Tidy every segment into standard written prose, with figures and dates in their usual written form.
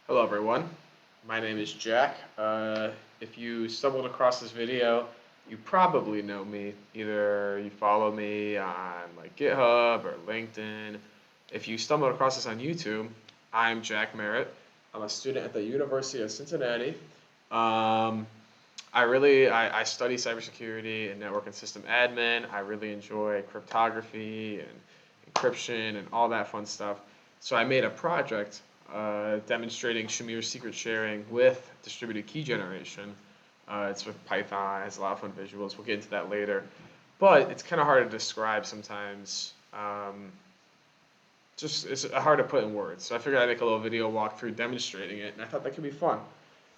Hello everyone, my name is Jack. If you stumbled across this video, you probably know me. Either you follow me on like GitHub or LinkedIn. If you stumbled across this on YouTube, I'm Jack Merritt. I'm a student at the University of Cincinnati. Um, I study cybersecurity and network and system admin. I really enjoy cryptography and encryption and all that fun stuff. So I made a project demonstrating Shamir secret sharing with distributed key generation. It's with Python, it has a lot of fun visuals. We'll get into that later. But it's kind of hard to describe sometimes. Just it's hard to put in words. So I figured I'd make a little video walkthrough demonstrating it, and I thought that could be fun.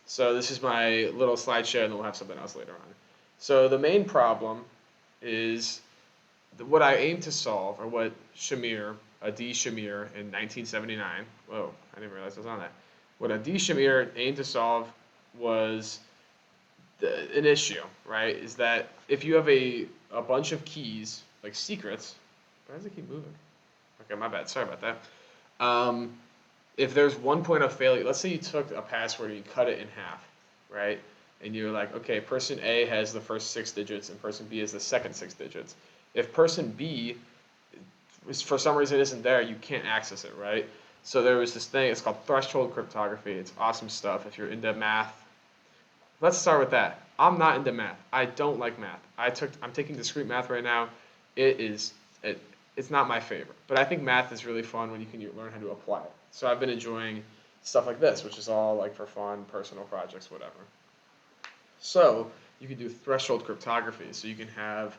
So this is my little slideshow, and then we'll have something else later on. So the main problem is what I aim to solve, or what Shamir, Adi Shamir in 1979, whoa, I didn't realize I was on that. What Adi Shamir aimed to solve was an issue, right? Is that if you have a bunch of keys, like secrets, why does it keep moving? Okay, my bad, sorry about that. If there's one point of failure, let's say you took a password and you cut it in half, right? And you're like, okay, person A has the first 6 digits and person B has the second 6 digits. If person B, for some reason, isn't there, you can't access it, right? So there was this thing, it's called threshold cryptography. It's awesome stuff if you're into math. Let's start with that. I'm not into math. I don't like math. I'm taking discrete math right now. It's not my favorite, but I think math is really fun when you can learn how to apply it. So I've been enjoying stuff like this, which is all like for fun, personal projects, whatever. So you can do threshold cryptography. So you can have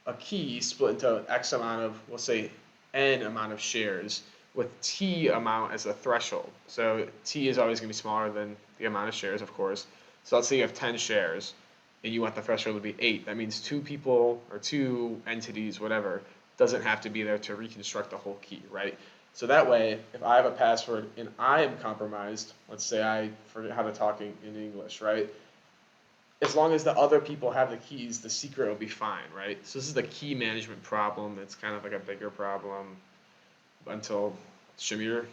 a key split into X amount of, we'll say N amount of shares with T amount as a threshold. So T is always going to be smaller than the amount of shares, of course. So let's say you have 10 shares and you want the threshold to be 8. That means 2 people or 2 entities, whatever, doesn't have to be there to reconstruct the whole key, right? So that way, if I have a password and I am compromised, let's say I forget how to talk in English, right? As long as the other people have the keys, the secret will be fine, right? So this is the key management problem. It's kind of like a bigger problem until Shamir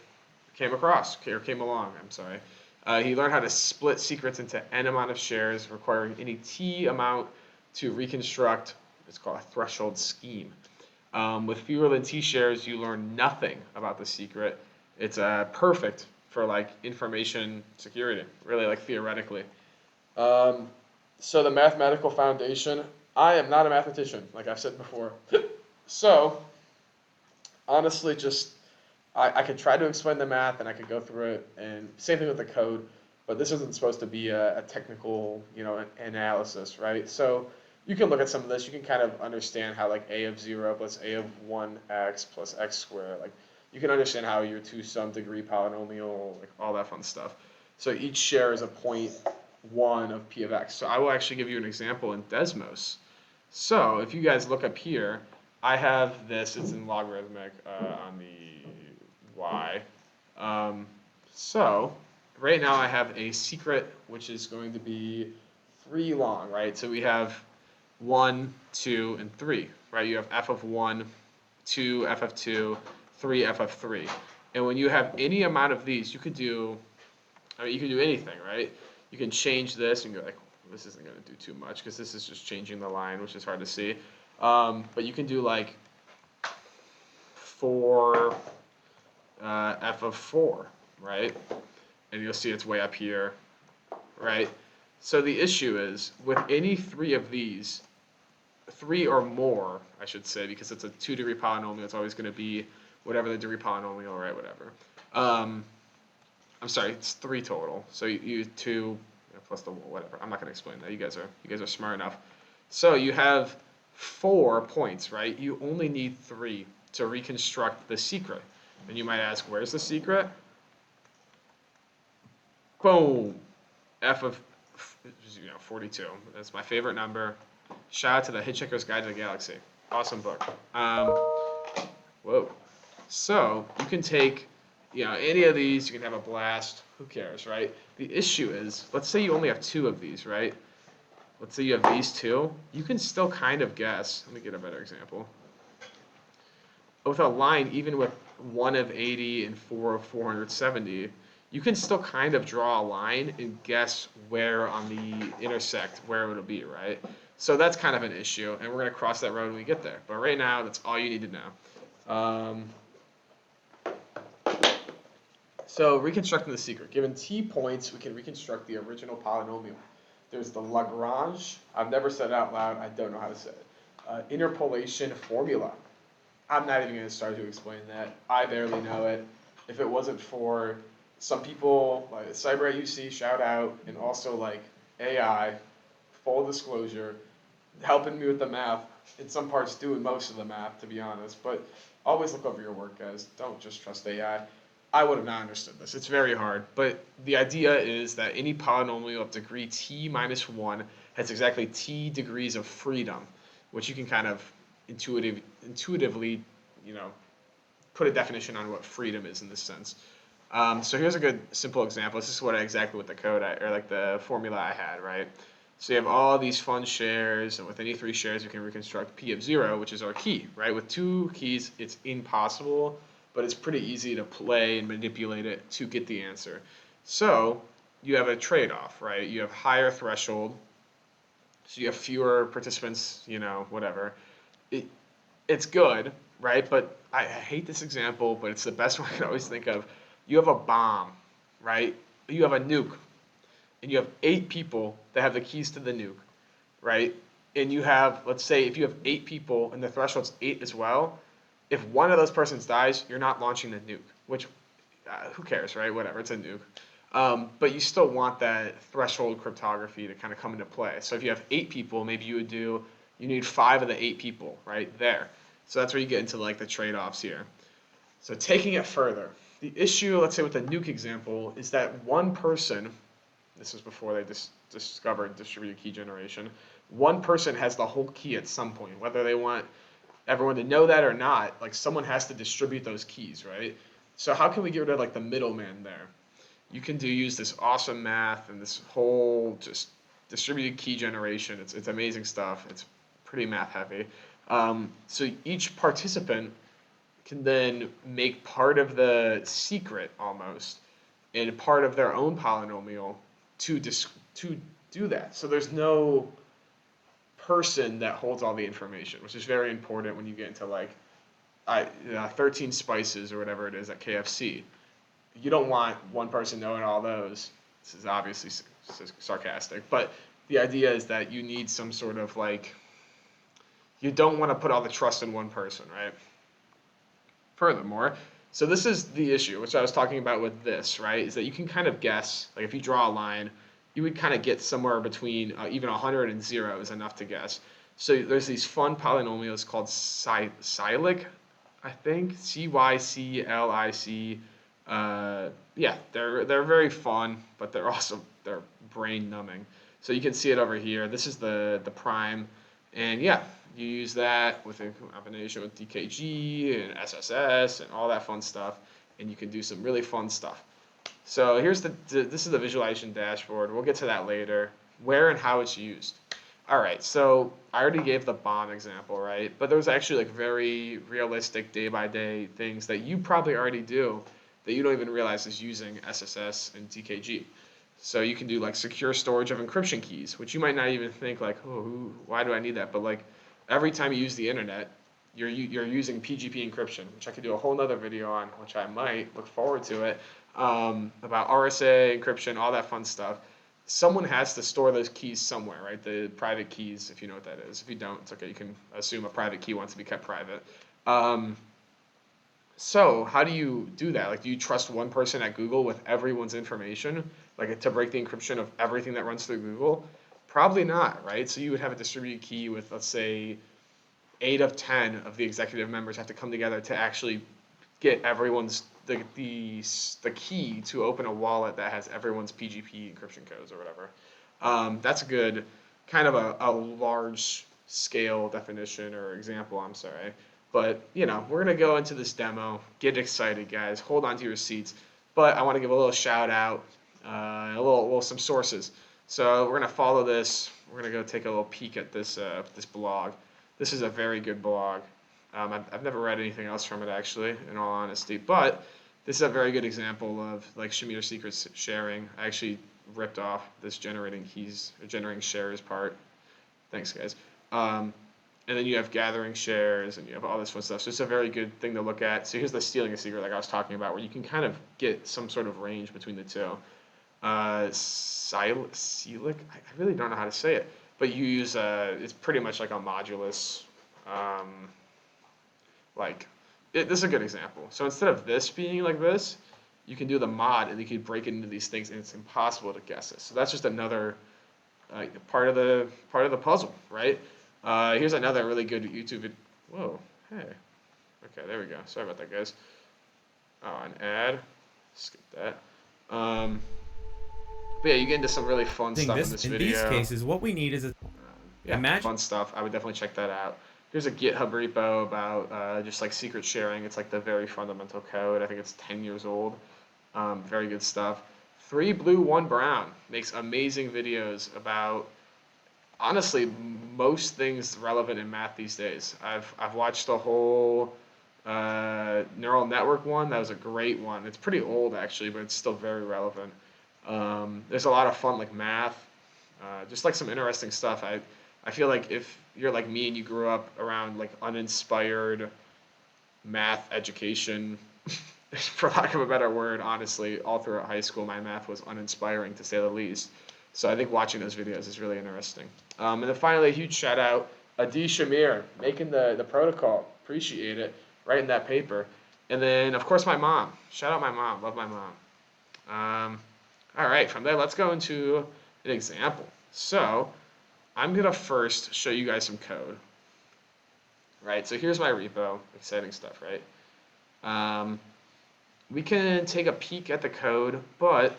came along. I'm sorry. He learned how to split secrets into n amount of shares, requiring any t amount to reconstruct. It's called a threshold scheme. With fewer than t shares, you learn nothing about the secret. It's perfect for like information security, really like theoretically. So the mathematical foundation, I am not a mathematician, like I've said before. So honestly, just I could try to explain the math and I could go through it, and same thing with the code, but this isn't supposed to be a technical, analysis, right? So you can look at some of this, you can kind of understand how like a of 0 plus a of 1x plus x squared, like you can understand how your two-sum degree polynomial, like all that fun stuff. So each share is a 0.1 of p of x. So I will actually give you an example in Desmos. So if you guys look up here, I have this, it's in logarithmic on the y. So right now I have a secret which is going to be 3 long, right? So we have 1, 2, and 3, right? You have f of 1, 2, f of 2, 3, f of 3. And when you have any amount of these, you could do anything, right? You can change this and go like, this isn't going to do too much because this is just changing the line, which is hard to see. But you can do like 4 f of 4, right? And you'll see it's way up here, right? So the issue is with any 3 of these, 3 or more, I should say, because it's a 2-degree polynomial, it's always going to be whatever the degree polynomial, right? Whatever. I'm sorry, it's 3 total. So you 2 plus the whatever. I'm not going to explain that. You guys are smart enough. So you have 4 points, right? You only need 3 to reconstruct the secret. And you might ask, where's the secret? Boom, f of 42. That's my favorite number. Shout out to the Hitchhiker's Guide to the Galaxy. Awesome book. Whoa. So you can take, any of these. You can have a blast. Who cares, right? The issue is, let's say you only have 2 of these, right? Let's say you have these 2. You can still kind of guess. Let me get a better example. With a line, even with 1 of 80 and 4 of 470, you can still kind of draw a line and guess where on the intersect where it'll be, right? So that's kind of an issue, and we're going to cross that road when we get there. But right now, that's all you need to know. So reconstructing the secret. Given t points, we can reconstruct the original polynomial. There's the Lagrange. I've never said it out loud. I don't know how to say it. Interpolation formula. I'm not even going to start to explain that. I barely know it. If it wasn't for some people like Cyber at UC, shout out, and also like AI, full disclosure, helping me with the math, in some parts doing most of the math, to be honest. But always look over your work, guys. Don't just trust AI. I would have not understood this. It's very hard. But the idea is that any polynomial of degree t minus 1 has exactly t degrees of freedom, which you can kind of intuitively, you know, put a definition on what freedom is in this sense. So here's a good simple example. This is exactly what the code or like the formula I had, right? So you have all these fun shares, and with any 3 shares, you can reconstruct p of 0, which is our key, right? With 2 keys, it's impossible, but it's pretty easy to play and manipulate it to get the answer. So you have a trade-off, right? You have higher threshold, so you have fewer participants, you know, whatever. It's good, right? But I hate this example, but it's the best one I can always think of. You have a bomb, right? You have a nuke, and you have 8 people that have the keys to the nuke, right? And you have, let's say, if you have 8 people and the threshold's 8 as well, if one of those persons dies, you're not launching the nuke, which, who cares, right? Whatever, it's a nuke. But you still want that threshold cryptography to kind of come into play. So if you have 8 people, maybe you need 5 of the 8 people right there. So that's where you get into like the trade-offs here. So taking it further, the issue, let's say with the nuke example, is that one person, this was before they discovered distributed key generation, one person has the whole key at some point, whether they want everyone to know that or not, like someone has to distribute those keys, right? So how can we get rid of like the middleman there? You can use this awesome math and this whole just distributed key generation. It's amazing stuff. It's pretty math heavy. So each participant can then make part of the secret almost and part of their own polynomial to do that. So there's no person that holds all the information, which is very important when you get into like 13 spices or whatever it is at KFC. You don't want one person knowing all those. This is obviously sarcastic, but the idea is that you need some sort of like, you don't want to put all the trust in one person, right? Furthermore, so this is the issue, which I was talking about with this, right? Is that you can kind of guess, like if you draw a line, you would kind of get somewhere between even 100 and 0 is enough to guess. So there's these fun polynomials called cyclic, I think, Cyclic. Yeah, they're very fun, but they're brain numbing. So you can see it over here. This is the prime, and yeah, you use that with a combination with DKG and SSS and all that fun stuff, and you can do some really fun stuff. So here's this is the visualization dashboard. We'll get to that later. Where and how it's used. All right, so I already gave the bomb example, right? But there's actually like very realistic day-by-day things that you probably already do that you don't even realize is using SSS and DKG. So you can do like secure storage of encryption keys, which you might not even think like, oh, why do I need that? But like every time you use the internet, you're using PGP encryption, which I could do a whole nother video on, which I might look forward to it, about RSA encryption, all that fun stuff. Someone has to store those keys somewhere, right? The private keys, if you know what that is. If you don't, it's okay. You can assume a private key wants to be kept private. So how do you do that? Like, do you trust one person at Google with everyone's information, like to break the encryption of everything that runs through Google? Probably not, right? So you would have a distributed key with, let's say, 8 of 10 of the executive members have to come together to actually get everyone's the key to open a wallet that has everyone's PGP encryption codes or whatever. That's a good kind of a large scale definition or example, I'm sorry. But, you know, we're going to go into this demo. Get excited, guys. Hold on to your seats. But I want to give a little shout out, some sources. So we're going to follow this. We're going to go take a little peek at this blog. This is a very good blog. I've never read anything else from it, actually, in all honesty. But This is a very good example of like Shamir secrets sharing. I actually ripped off this generating keys or generating shares part. Thanks, guys. Um, and then you have gathering shares and you have all this fun stuff. So it's a very good thing to look at. So here's the stealing a secret like I was talking about, where you can kind of get some sort of range between the two. Celic, I really don't know how to say it, but you use it's pretty much like a modulus, um, like this is a good example. So instead of this being like this, you can do the mod and you can break it into these things, and it's impossible to guess it. So that's just another part of the puzzle, right? Here's another really good YouTube video. Whoa, hey, okay, there we go. Sorry about that, guys. Oh, an ad. Skip that. But yeah, you get into some really fun stuff in this video. In these cases, what we need is a Yeah, imagine. fun stuff. I would definitely check that out. Here's a GitHub repo about just like secret sharing. It's like the very fundamental code. I think it's 10 years old. Very good stuff. 3 Blue, 1 Brown makes amazing videos about honestly most things relevant in math these days. I've watched the whole neural network one. That was a great one. It's pretty old actually, but it's still very relevant. There's a lot of fun like math, just like some interesting stuff. I feel like if you're like me and you grew up around like uninspired math education, for lack of a better word, honestly, all throughout high school, my math was uninspiring to say the least. So I think watching those videos is really interesting. And then finally, a huge shout out, Adi Shamir, making the protocol. Appreciate it. Writing that paper. And then, of course, my mom. Shout out my mom. Love my mom. All right, from there, let's go into an example. So I'm going to first show you guys some code. Right, so here's my repo. Exciting stuff, right? We can take a peek at the code, but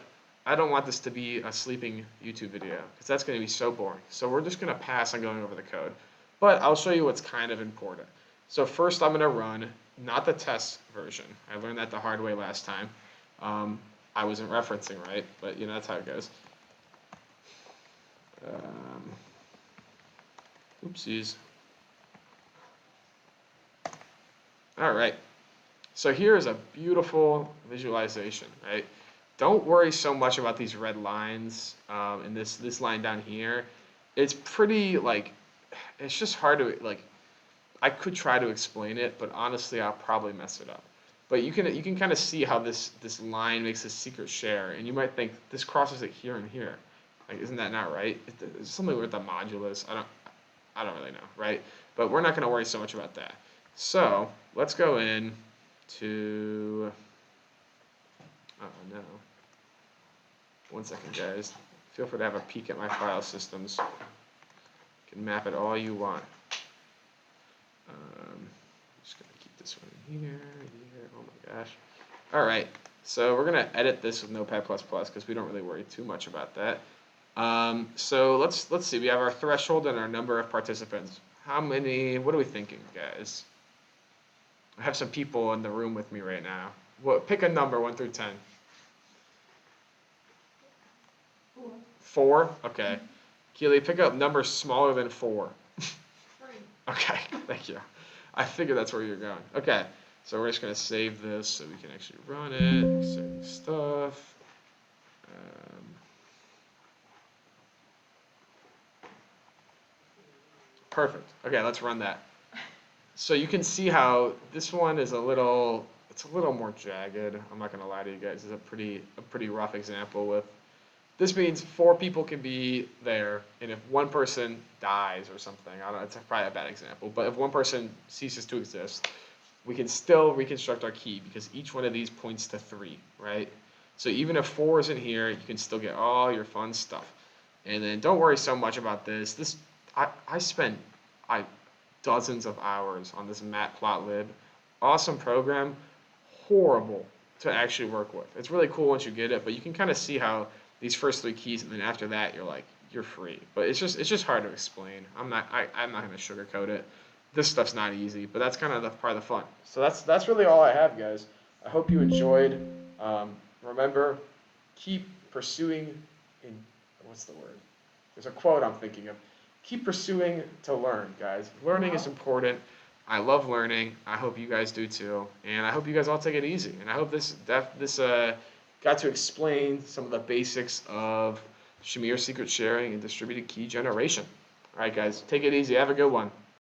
I don't want this to be a sleeping YouTube video because that's going to be so boring. So we're just going to pass on going over the code. But I'll show you what's kind of important. So first I'm going to run, not the test version. I learned that the hard way last time. I wasn't referencing right, but you know, that's how it goes. Oopsies. All right. So here is a beautiful visualization, right? Don't worry so much about these red lines and this line down here. It's pretty like, it's just hard to like, I could try to explain it, but honestly, I'll probably mess it up. But you can kind of see how this line makes a secret share, and you might think this crosses it here and here. Like, isn't that not right? It's something with the modulus. I don't really know, right? But we're not going to worry so much about that. So let's go in to, oh no. One second, guys. Feel free to have a peek at my file systems. You can map it all you want. Just gonna keep this one in here. Oh my gosh. All right. So we're gonna edit this with Notepad++ because we don't really worry too much about that. So let's see. We have our threshold and our number of participants. How many? What are we thinking, guys? I have some people in the room with me right now. Pick a number 1 through 10. 4? Okay. Keely, pick up numbers smaller than 4. 3. Okay, thank you. I figured that's where you're going. Okay, so we're just going to save this so we can actually run it. Exciting stuff. Perfect. Okay, let's run that. So you can see how this one is it's a little more jagged. I'm not going to lie to you guys. It's a pretty rough example with, this means 4 people can be there, and if one person dies or something, I don't know, it's probably a bad example, but if one person ceases to exist, we can still reconstruct our key because each one of these points to 3, right? So even if 4 isn't here, you can still get all your fun stuff. And then don't worry so much about this. I spent dozens of hours on this matplotlib. Awesome program, horrible to actually work with. It's really cool once you get it, but you can kind of see how these first 3 keys, and then after that, you're free. But it's just hard to explain. I'm not going to sugarcoat it. This stuff's not easy, but that's kind of the part of the fun. So that's really all I have, guys. I hope you enjoyed. Remember, keep pursuing. What's the word? There's a quote I'm thinking of. Keep pursuing to learn, guys. Learning is important. I love learning. I hope you guys do too, and I hope you guys all take it easy. And I hope this got to explain some of the basics of Shamir secret sharing and distributed key generation. All right, guys, take it easy. Have a good one.